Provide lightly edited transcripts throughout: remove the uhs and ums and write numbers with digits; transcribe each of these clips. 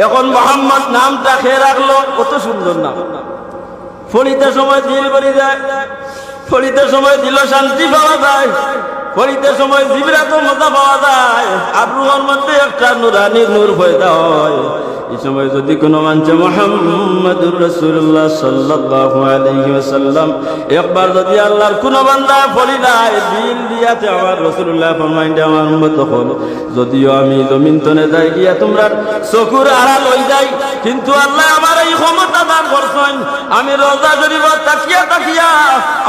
এখন মোহাম্মদ নামটা খেয়ে রাখলো, কত সুন্দর নাম। ফলিতে সময় দিল ভরে যায়, ফলিতে সময় দিল শান্তি পাওয়া যায়, ফলিতে সময় জিবরাত মজা পাওয়া যায়, আর রুহের মধ্যে একটা নুরানি নূর পয়দা হয়। এই সময় যদি কোনো মানুষে মুহাম্মাদুর রাসূলুল্লাহ সাল্লাল্লাহু আলাইহি ওয়াসাল্লাম একবার যদি আল্লাহর কোন বান্দা বলি নাই দিল দিয়াতে আমার রাসূলুল্লাহ ফরমাইন দে আমার উম্মত হল, যদিও আমি জমিন তনে যাই গিয়া তোমরা চকুর আড়াল হই যাই, কিন্তু আল্লাহ আমার এই ক্ষমতা দান করছেন, আমি রোজা শরীফ তাকিয়া তাকিয়া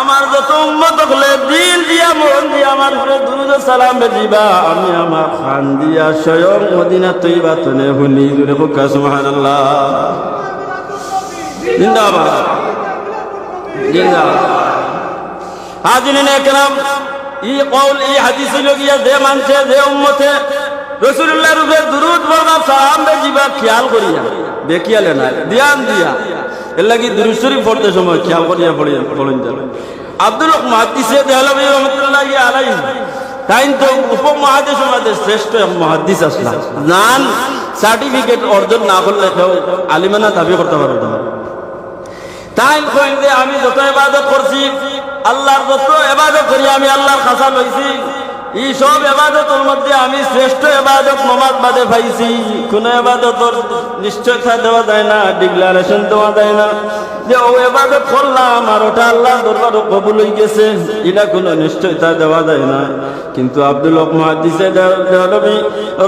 আমার যত উম্মত হলে দিল দিয়া মন দিয়া আমার উপরে দুরূদ ও সালাম দিবা, আমি আমার খান দিয়া স্বয়ং মদিনা তৈবা তনে হুনি জুড়ে হুক্কা সুবহানাল্লাহ জিন্দাবাদ জিন্দাবাদ। হাজিরিনে কেরাম, এই কওল এই হাদিস হইল গিয়া যে মানছে যে উম্মতে রাসূলুল্লাহর উপরে দুরূদ পড়বা সালাম দিবা খেয়াল করিয়া বেকিয়ালে না ধ্যান দিয়া, এর লাগি দুরূদ শরীফ পড়তে সময় খেয়াল করিয়া পড়েন যাবে। আব্দুল হক মুহাদ্দিস দেহলভী রাহমাতুল্লাহি আলাইহি তাই তো উপমহাদেশ আমাদের শ্রেষ্ঠ মুহাদ্দিস আসলা, জান সার্টিফিকেট অর্জন না করলে কেউ আলিমানা দাবি করতে পারবে না। তাই কইন যে আমি যত ইবাদত করছি, আল্লাহর যত ইবাদত করি আমি আল্লাহর খাসা লইছি, এই সব ইবাদতের মধ্যে আমি শ্রেষ্ঠ ইবাদত নামাজ বাদে পাইছি। কোন ইবাদতের নিশ্চয়তা দেওয়া যায় না, ডিক্লারেশন দেওয়া যায় না যে ও ইবাদত করলাম আর ওটা আল্লাহর দরবারে কবুল হয়ে গেছে, এটা কোনো নিশ্চয়তা দেওয়া যায় না। কিন্তু আব্দুল হক মুহাদ্দিস দেহলভী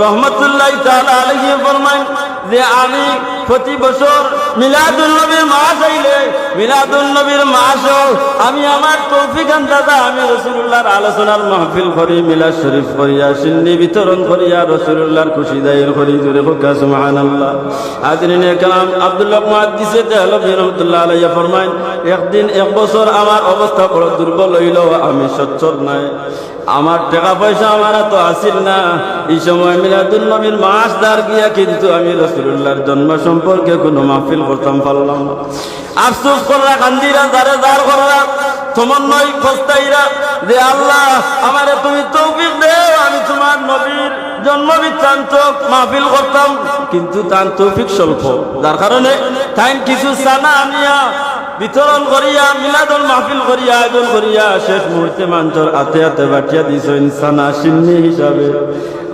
রাহমাতুল্লাহি তাআলা আলাইহি ফরমায় যে আমি প্রতি বছর মিলাদুন নবীর মাস আইলে মিলাদুন নবীর মাসও আমি আমার তৌফিক আন্দাজা আমি রাসূলুল্লাহর আলোচনার মাহফিল করি, মিলাদ শরীফ করিয়া সিন্নি বিতরণ করিয়া রাসূলুল্লাহর খুশি দায়ের করি, জোরে হুক্কা সুবহানাল্লাহ। হাজিরিনে কেরাম, আব্দুল হক মুহাদ্দিস দেহলভী রাহমাতুল্লাহি আলাইহি ফরমায় একদিন এক বছর আমার অবস্থা বড় দুর্বল হইল, আমি সচ্ছল নাই, আমার টাকা পয়সা আমার তো আসিল না, এই সময় মিলাদুন নবীর মাস দার গিয়া কিন্তু আমি রাসূলুল্লাহর জন্ম সম্পর্কে কোনো মাহফিল করতাম পারলাম না। আফসোস কররা কান্দিরা যারে যার কররা তোমার নয় ফস্তাইরা যে আল্লাহ আমারে তুমি তৌফিক দেও, আমি তোমার নবীর জন্ম বৃত্তান্ত মাহফিল করতাম, কিন্তু তার তৌফিক স্বল্প, যার কারণে তাই কিছু সানা আনিয়া বিতরণ করিয়া মিলাদুল মাহফিল করিয়া আয়োজন করিয়া শেষ মুহূর্তে মানুষের হাতে হাতে বাটিয়া দিয়েছেন সানা সিন্নি হিসাবে।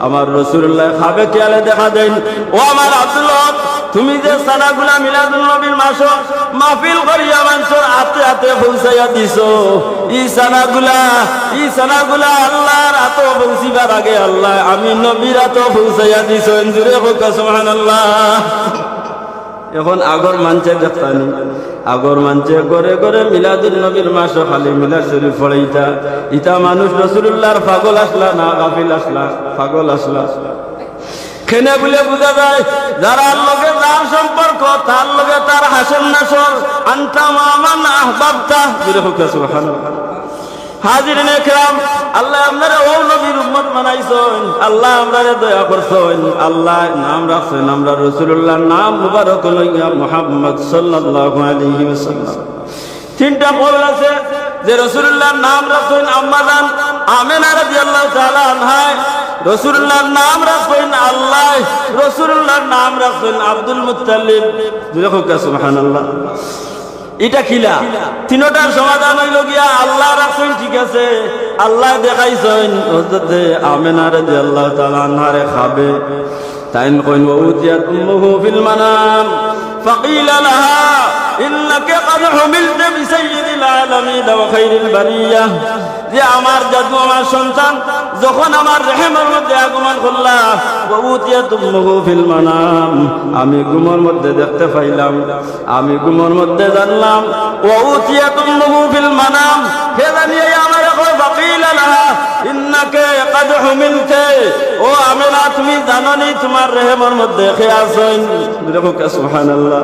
আমার রাসূলুল্লাহ খাবে খেয়ালে দেখা দেন, ও আমার আব্দুল হক তুমি যে সানাগুলা মিলাদুল নবীর মাস মাহফিল করিয়া মানুষের হাতে হাতে পৌঁছাইয়া দিছো, এই সানাগুলা আল্লাহর হাতে পৌঁছিবার আগে আল্লাহ আমি নবীর হাতে পৌঁছাইয়া দিছেন, জুড়ে হোক সুবহানাল্লাহ। এখন আগর মানছে দেখতানি, আগর মানছে ঘরে ঘরে মিলাদুল নবীর মাস খালি মিলাদ শরীফ পড়ে, ইটা মানুষ রাসূলুল্লাহর পাগল আসলা না গাফিল আসলা, পাগল আসলা খেনে বলে বোঝা যায় যারা লগে যার সম্পর্ক তার লগে তার হাসন নাসর আনতা মান আহবাবতা, জুড়ে হোক সুবহানাল্লাহ। হাজিরিনে কেরাম, আল্লাহ আপনারা ও নবীর উম্মত বানাইছেন, আল্লাহ আপনারে দয়া করছেন, আল্লাহ নাম রাখছেন আমরা রাসূলুল্লাহর নাম মুবারক লইয়া মুহাম্মদ সাল্লাল্লাহু আলাইহি ওয়াসাল্লাম। তিনটা কওল আছে যে রাসূলুল্লাহর নাম রাখছেন আম্মা জান আমিনা রাদিয়াল্লাহু তাআলা আনহা, রাসূলুল্লাহর নাম রাখছেন আল্লাহ, রাসূলুল্লাহর নাম রাখছেন আব্দুল মুত্তালিব, সুবহানাল্লাহ। এটা খিলা তিনটার সমাধান হইল গিয়া আল্লাহ রাখছেন, ঠিক আছে, আল্লাহ দেখাইছেন হযরতে আমিনা রাদিয়াল্লাহু তাআলা আনহারে খাবে, তাই কইন ওউতিয়াত উম্মুহু ফিল মানাম ফাকিলা লাহা ইন্নাকা ক্বাদ হুমিলতা বিসাইয়্যিদিল আলামিন ওয়া খায়রিল বারিয়াহ, যে আমার জাদু আমার সন্তান যখন আমার রহমের মধ্যে আগমন করলা, ওউতিয়াত উম্মুহু ফিল মানাম আমি ঘুমের মধ্যে দেখতে পাইলাম, আমি ঘুমের মধ্যে জানলাম, ওউতিয়াত উম্মুহু ফিল মানাম কে জানিয়ে আমার কই ফাকিলা লাহা ইন্নাকা ক্বাদ হুমিলতা, ও আমিনা তুমি জানোনি তোমার রহমের মধ্যে কে আছেন, সুবহানাল্লাহ।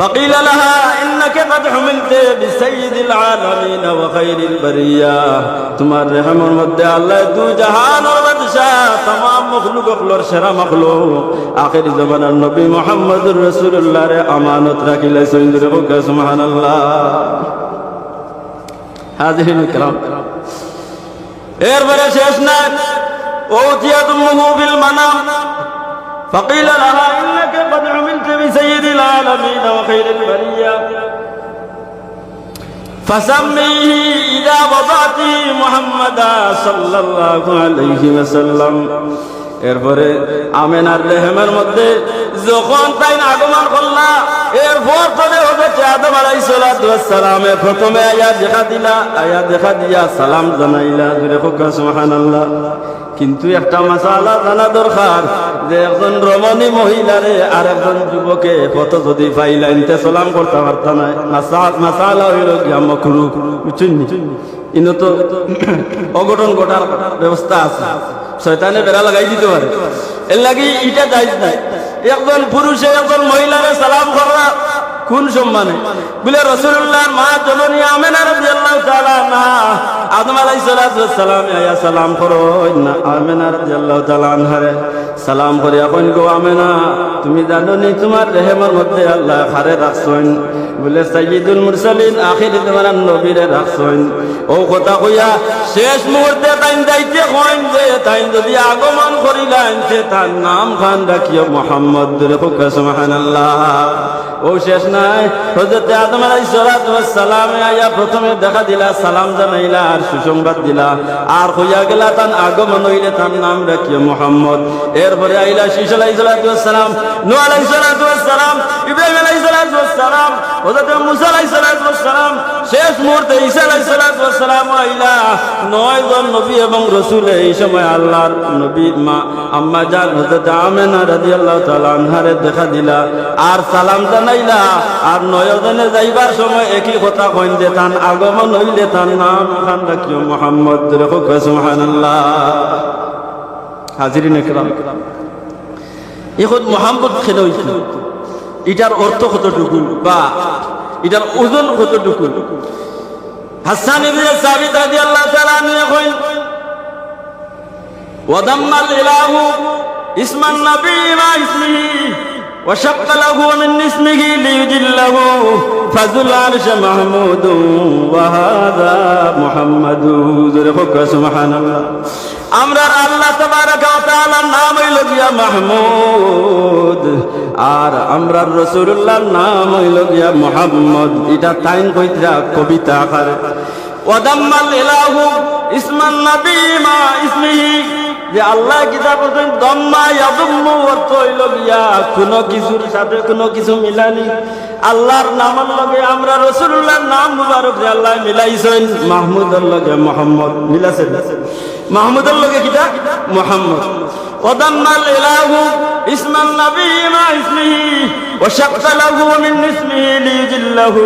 فقيل لها إنك قد حملت بسيد العالمين وخير البرية, তোমার রহমের মধ্যে আল্লাহ দু জাহানের বাদশা तमाम মখলুক গুলোর সেরা মখলুক আখির জামানার নবী মুহাম্মদুর রাসূলুল্লাহর আমানত রাখিলেছেন, জোরে হোক সুবহানাল্লাহ। হাজিরিন کرام, এরপরে শেষ না, ওতিয়াতুমুহু বিল মানাম فقيل لها إنك قد عملت بسيد العالمين وخير البرية فسميه إذا وضعته محمدا صلى الله عليه وسلم এরপরে আমেনার রেহেমের মধ্যে যখন তাই আগমন করলা এরপর পরে হযরত আদম আলাইহিস সালামে প্রথমে আয়া দেখা দিয়া সালাম জানাইলা জুরে কোকা সুবহানাল্লাহ কিন্তু একটা মাসালা জানা দরকার যে একজন রমণী মহিলারে আর একজন যুবকে কত যদি পাইলাইনতে সালাম করতে পারত না মাসালা হইল গিয়া মাকরুহ বুঝছেন ইনো তো অঘটন ঘটার ব্যবস্থা আছে শয়তানে বেড়া লাগাই দিতে পারে এর লাগি এটা জায়েজ নাই একজন পুরুষে একজন মহিলারে সালাম করা কোন সম্মানে বলে রাসূলুল্লাহর মা জননী আমেনা রাদিয়াল্লাহু তাআলা আনহা আদম আলাইহিস সালাম আয়া সালাম করো না আমেনা রাদিয়াল্লাহু তাআলা আনহারে সালাম করে এখন গো আমেনা তুমি জানো নি তোমার রেহেমের মধ্যে আল্লাহ খারে রাখছেন বলে সাইয়্যিদুল মুরসালিন আখিরি তোমার নবীরে রাখছেন ও কথা কইয়া শেষ মুহূর্তে তাইন যাইতে কইন যে তাইন যদি আগমন করিলেন সে তার নাম খান রাখিও মুহাম্মদ সুবহানাল্লাহ ও শেষ নাই হযরত আদম আলাইহিস সালাম আয়া প্রথমে দেখা দিলা সালাম জানাইলা আর সুসংবাদ দিলা আর কইয়া গেলা তার আগমন হইলে তার নাম রাখিও মুহাম্মদ এরপরে আইলা শীশ আলাইহিস সালাম নূহ আলাইহিস সালাম ইব্রাহিম আলাইহিস সালাম হযরত মুসা আলাইহিস সালাম শেষ মুহূর্তে ঈসা আলাইহিস সালাম আইলা 9 জন নবী এবং রাসূল এই সময় আল্লাহর নবী মা আম্মা জান হযরত আমেনা রাদিয়াল্লাহু তাআলা আনহারে দেখা দিলা আর সালাম জানাইলা আর 9 জনে যাইবার সময় একই কথা কইন যে তার আগমন হইলে তার নাম খান রাখিও মুহাম্মদ সুবহানাল্লাহ হাজিরিন ইকরাম এখন মুহাম্মদ কেন হইছিল এটার অর্থ কতটুকু বা এটার ওজন কতটুকু হাসান ইবনে সাবিত রাদিয়াল্লাহু তাআলা আনহু কইন ওয়াদাম্মাল ইলাহু ইসমান নবী মা ইসমিহি وشق له من اسمه ليجله فذو العرش محمود وهذا محمد سبحان الله আমরার আল্লাহ তাবারাকা ওয়া তাআলার নাম হইল গিয়া মাহমুদ আর আমরার রাসূলুল্লাহর নাম হইল গিয়া মুহাম্মদ এটা তাইন কইরা কবিতা আকারে ওয়াদাম্মাল ইলাহু ইসমান নবী মা ইসমিহি যে আল্লাহ কিতাব বলেন দম্মা ইয়াদুম্মু অর্থ হইল গিয়া কোনো কিছুর সাথে কোনো কিছু মিলানি আল্লাহর নামের লগে আমরা রাসূলুল্লাহর নাম মুবারক যে আল্লাহ মিলাইছেন মাহমুদের লগে মুহাম্মদ মিলাছেন মাহমুদের লগে কিটা মুহাম্মদ ওয়াদাম্মাল ইলাহু ইসমান নবী মা ইসমিহি ওয়া শাক্কা লাহু মিন ইসমিহি লিজিল্লাহু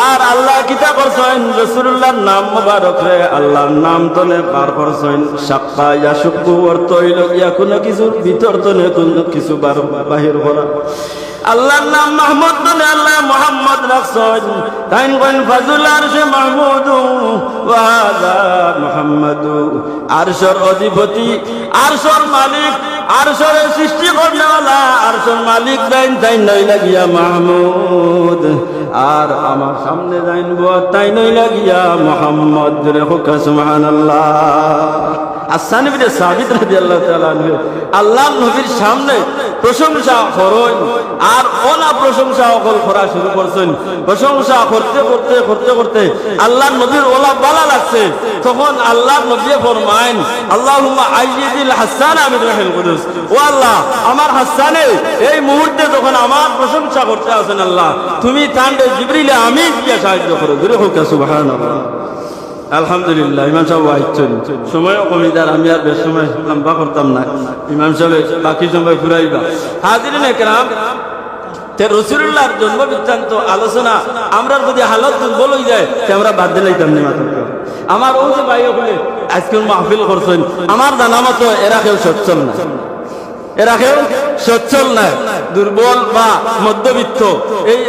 আর আল্লাহ কিতাব করছেন রাসূলুল্লাহর নাম মুবারক রে আল্লাহর নাম তনে পার করছেন শাক্কা ইয়াশুকু অর্থ হইল গিয়া কোনো কিছুর ভিতর তনে কোনো কিছু বাহির করা আল্লাহর নাম মাহমুদ মানে আল্লাহ মুহাম্মদ রাখছেন তাইন কোন ফাজুল আরশে মাহমুদ ওয়া হাযা মুহাম্মদ আরশের অধিপতি আরশের মালিক আরশের সৃষ্টি করনেওয়ালা আরশের মালিক তাইন নই লাগিয়া মাহমুদ আর আমার সামনে যাইন গো তাই নই লাগিয়া মুহাম্মদ রে হুকা সুবহানাল্লাহ হাসান ইবনে সাবিত রাদিয়াল্লাহু তাআলা আনহু আল্লাহর নবীর সামনে প্রশংসা করেন আর ওনা প্রশংসা করা শুরু করছেন প্রশংসা করতে আল্লাহর নবীর ওলা ভালো লাগছে তখন আল্লাহর নবী ফরমায়েন আল্লাহুম্মা আইয়িদিল হাসান আমির রহিল কুদুস ও আল্লাহ আমার হাসানে এই মুহূর্তে যখন আমার প্রশংসা করতে আছেন আল্লাহ তুমি তান্ডে জিবরিলে আমিন দিয়ে সাহায্য করো দূরে হোক সুবহানাল্লাহ আলহামদুলিল্লাহ ইমাম সাহেব আইছেন সময় কমিদার আমি আর বেশ সময় লম্বা করতাম না ইমাম সাহেব বাকি সময় ঘুরাইবা হাজিরিন ইকরাম তে রাসূলুল্লাহর জন্ম বৃত্তান্ত আলোচনা আমরা যদি হালত দুর্বল হয়ে যায় তে আমরা বাদ দিলাইতাম না মাত্র আমার ওই যে ভাই বলে আজকে মাহফিল করছেন আমার জানা মতো এরা কেউ সচ্ছল না এরা কেউ সচ্ছল না দুর্বল বা মধ্যবিত্ত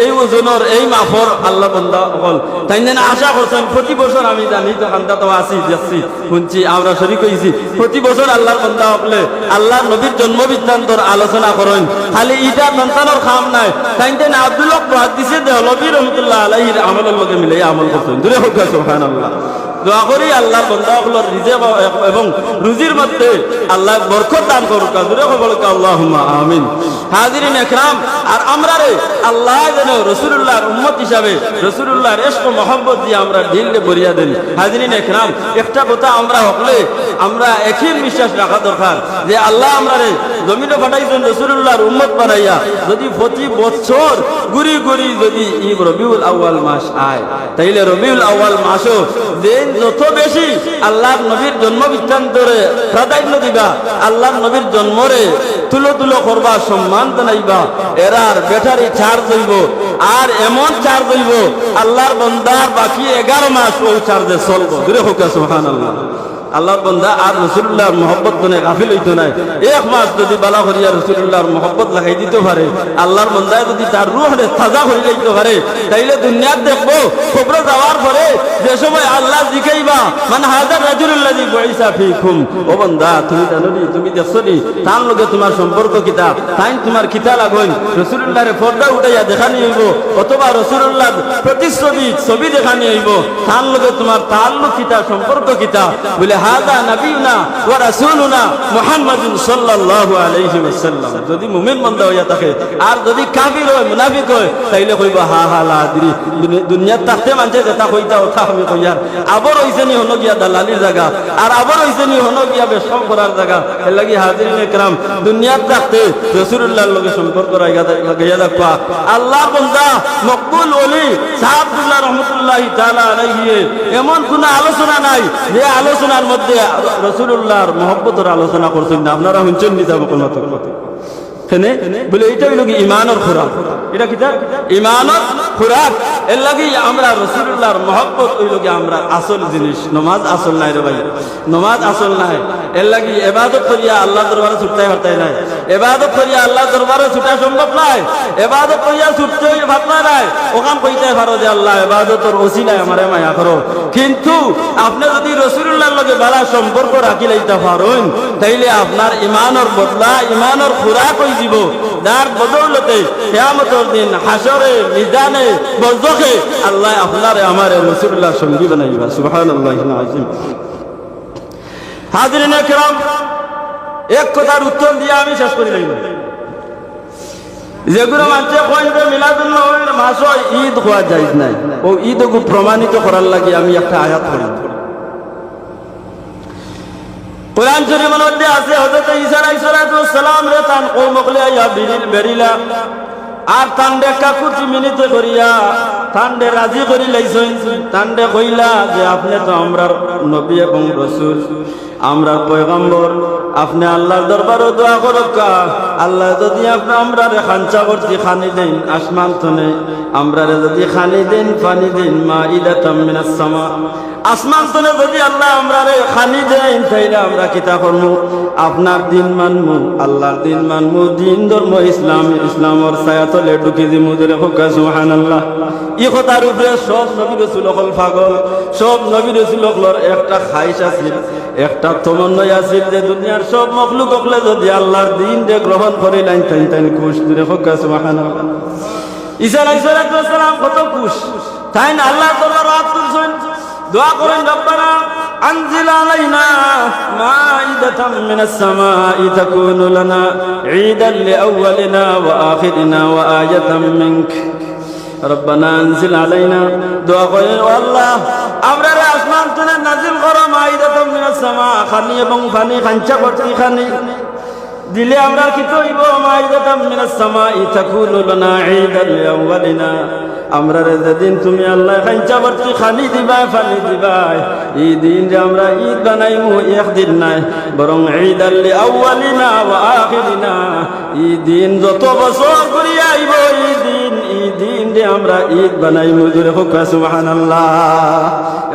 এই ওজনের এই মাফর আল্লাহ বান্দা বল তাই না আশা করছেন প্রতি বছর আমি জানি তো খান্দা তো আসি যাচ্ছি শুনছি আমরা শরীক হইছি প্রতি বছর আল্লাহর বান্দা হলে আল্লাহর নবীর জন্ম বৃত্তান্তর আলোচনা করেন খালি ইটা সন্তানের খাম নাই তাই না আব্দুল্লাহ মুহাদ্দিসে দেহলভী রহমাতুল্লাহ আলাইহির আমলের লগে মিলে আমল করছেন দূরে হোক সুবহানাল্লাহ দোয়া করি আল্লাহ বান্দাগুলোর রিজিক এবং রুজির মধ্যে আল্লাহ বরকত দান করুক। জোরে বলুক আল্লাহুম্মা আমিন। হাজিরিন ইকরাম, আর আমরা রে আল্লাহ যেন রাসূলুল্লাহর উম্মত হিসাবে রাসূলুল্লাহর ইশক ও মহব্বত দিয়ে আমরা দিলে ভরিয়া দেন। হাজিরিন ইকরাম, একটা কথা আমরা হকলে আমরা একই বিশ্বাস রাখা দরকার যে আল্লাহ আমরা রে জমিনে পাঠাইছেন রাসূলুল্লাহর উম্মত বানাইয়া। যদি প্রতি বছর ঘুরি ঘুরি যদি ঈদ রবিউল আউয়াল মাস আয়, তাইলে রবিউল আউয়াল মাসও দিন যত বেশি আল্লাহর নবীর জন্ম বৃত্তান্তরে প্রাধান্য দিবা, আল্লাহর নবীর জন্মরে তুলো তুলো করবা, সম্মান জানাইবা, এরার ব্যাটারি চার্জ হইব। আর এমন চার্জ হইব আল্লাহর বান্দার বাকি 11 মাস ওই চার্জে চলবো। দূরে হোক সুবহানাল্লাহ। আল্লাহর বান্দা আর রাসূলুল্লাহর মহব্বত বনে গাফিল হইতো না। এক মাস যদি বালা করিয়া রাসূলুল্লাহর মহব্বত লাগাই দিতে পারে, আল্লাহর বান্দায় যদি তার রূহরে তাজা করে লইতে পারে, তাইলে দুনিয়াত দেখবো কবরে যাওয়ার পরে যে সময় আল্লাহ জিকাইবা মান হাযার রাজুলুল্লাযী বুইসা ফীকুম, ও বান্দা তুমি জানোনি, তুমি দেখছনি তার লগে তোমার সম্পর্ক কিতা, তাই তোমার কিতা লাগন রাসূলুল্লাহর পর্দা উঠাইয়া দেখানি হইব, অথবা রাসূলুল্লাহর প্রতিচ্ছবি ছবি দেখানি হইব, তার লগে তোমার তাল্লুক কিতা, সম্পর্ক কিতা। বলে হাদা নবিয়ুনা ওয়া রাসূলুনা মুহাম্মাদুন সাল্লাল্লাহু আলাইহি ওয়াসাল্লাম। যদি মুমিন বান্দা হইয়া থাকে আর যদি কাফির হয়, মুনাফিক হয়, তাইলে কইবা হা হা লা আদরি। দুনিয়ার তাতে মানছে যেটা কইতা ওটা আমি কইয়ার। আবার হইছে নি হনো গিয়া দালালির জায়গা, আর আবার হইছে নি হনো গিয়া বেশম করার জায়গা। এর লাগি হাজিরিন ইকরাম, দুনিয়ার তাতে রাসূলুল্লাহর লগে সম্পর্ক লাগাইয়া রাখবা। আল্লাহর বান্দা মকবুল ওলি শাহ আব্দুল্লাহ রাহমাতুল্লাহি তাআলা আলাইহি এমন কোন আলোচনা নাই যে আলোচনার মধ্যে রাসূলুল্লাহর মহব্বতের আলোচনা করছেন না। আপনারা শুনছেন নি যাব কোন কথা বলে এটা হইল কি ইমানের খোরাক। এটা কি তার ইমানের খোরাক। এর লাগি আমরা রাসূলুল্লাহর মহব্বত হইল কি আমরা আসল জিনিস। নমাজ আসল নাই রে ভাই, নমাজ আসল নাই। এর লাগি ইবাদত করিয়া আল্লাহ দরবারে ছুটতে পারতাই নাই, ইবাদত করিয়া আল্লাহ দরবারে ছুটা সম্ভব নাই, ইবাদত করিয়া ছুটতে পারতাই নাই। ওখান কইতে পারো যে আল্লাহ ইবাদতের ওসিলায় আমারে মায়া করো, কিন্তু আপনি যদি রাসূলুল্লাহর লগে ভালো সম্পর্ক রাখি লইতে পারেন, তাইলে আপনার ইমানের বদলা, ইমানের খোরাক হই দিব, যার বদৌলতে কিয়ামতের দিন হাসরে মিজানে বরজখে আল্লাহ আপনারে আমারে রাসূলুল্লাহর সঙ্গী বানাইবা। সুবহানাল্লাহিল আযীম। হাজিরিন ইকরাম, এক কথার উত্তর দিয়ে আমি শেষ করি লইব। যেগুলো মানুষে কয় যে মিলাদুন নবীর মাসে ঈদ হওয়া যায় নাই, ও ঈদকে প্রমাণিত করার লাগি আমি একটা আয়াত পড়ি। কোরআন শরীফের মধ্যে আছে হযরত ঈসা আলাইহিস সালাম রে তান কওমকলে আয়া বেরিলা আর তান্ডে কাকুতি মিনিতে করিয়া তান্ডে রাজি করি লাইছেন। তান্ডে কইলা যে আপনি তো আমরার নবী এবং রাসূল, আমরার পয়গম্বর, আপনি আল্লাহর দরবারে দোয়া করুক। আল্লাহ যদি আপনি আমরারে খানচা করতে খানি দেন আসমান তনে, আমরারে যদি খানি দেন পানি দেন মাইদাতাম মিনাস সামা, আসমান তনে যদি আল্লাহ আমরারে খানি দেন, তাইলে আমরা কিতা করমু? আপনার দিন মানমু, আল্লাহর দিন মানমু, দিন ধর্ম ইসলাম, ইসলামের ছায়া তলে ঢুকি দিমু। জোরে হোক সুবহানাল্লাহ। এই কথার উপরে সব নবী রাসূল হল পাগল। সব নবী রাসূল হলর একটা খাইশ আছিল, একটা তমন্না আছিল যে দুনিয়ার সব মখলুক হকলে যদি আল্লাহর দিন যে গ্রহণ করিলেন তাই তাই খুশ। জোরে হোক সুবহানাল্লাহ। ঈসা আলাইহিস সালাম কত খুশ, তাই না আল্লাহর দরবারে হাত তুলছেন, দোয়া করেন রব্বানা আনজিল আলাইনা মাইদাতাম মিনাস সামাই তাকুনু লানা ঈদান লিআউয়ালিনা ওয়া আখিরিনা ওয়া আয়াতাম মিনক। রব্বানা আনজিল আলাইনা, দোয়া করেন ও আল্লাহ আমরারে আসমান থেকে নাজিল করো মাইদাতাম মিনাস সামা, খানি এবং পানি খানচা করতে খানি দিলে আমরা কি হইব? মাইদাতাম মিনাস সামাই তাকুনু লানা ঈদান লিআউয়ালিনা, আমরারে যেদিন তুমি আল্লাহ খানচা করতে খানি দিবা পানি দিবা, এই দিন যে আমরা ঈদ বানাইমু একদিন নাই, বরং ঈদান লিআউয়ালিনা ওয়া আখিরিনা, এই দিন যত বছর ঘুরে আইব এই দিন যে আমরা ঈদ বানাইমু। জোরে হোক সুবহানাল্লাহ।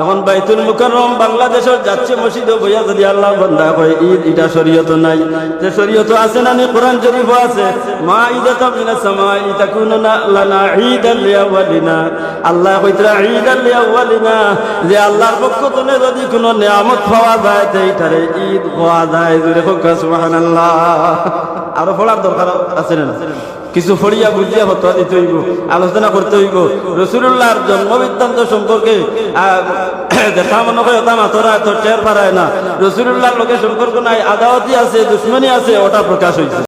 এখন বাইতুল মুকাররম বাংলাদেশের যাচ্ছে মসজিদে বইয়া যদি আল্লাহ বান্দা কয় ঈদ, এটা শরীয়ত নাই, যে শরীয়ত আছে না? কোরআন শরীফ আছে মাইদাতাম মিনাস সামাই তাকুনু লানা ঈদান লিআউয়ালিনা, আল্লাহ কইতরা ঈদান লিআউয়ালিনা, যে আল্লাহর পক্ষ থেকে যদি কোনো নিয়ামত পাওয়া যায় সেইটারে ঈদ পাওয়া যায়। জোরে হোক সুবহানাল্লাহ। আরো পড়ার দরকার আছে না? কিছু ফড়িয়া বুঝিয়া ফতোয়া দিতে হইব, আলোচনা করতে হইব। রাসূলুল্লাহর জন্মবৃত্তান্ত সম্পর্কে দেখা মনে হয় ওটা মাতরা এত টের পারায় না। রাসূলুল্লাহর লোকের সম্পর্ক নাই, আদাওয়াতি আছে, দুশ্মনী আছে, ওটা প্রকাশ হয়েছে।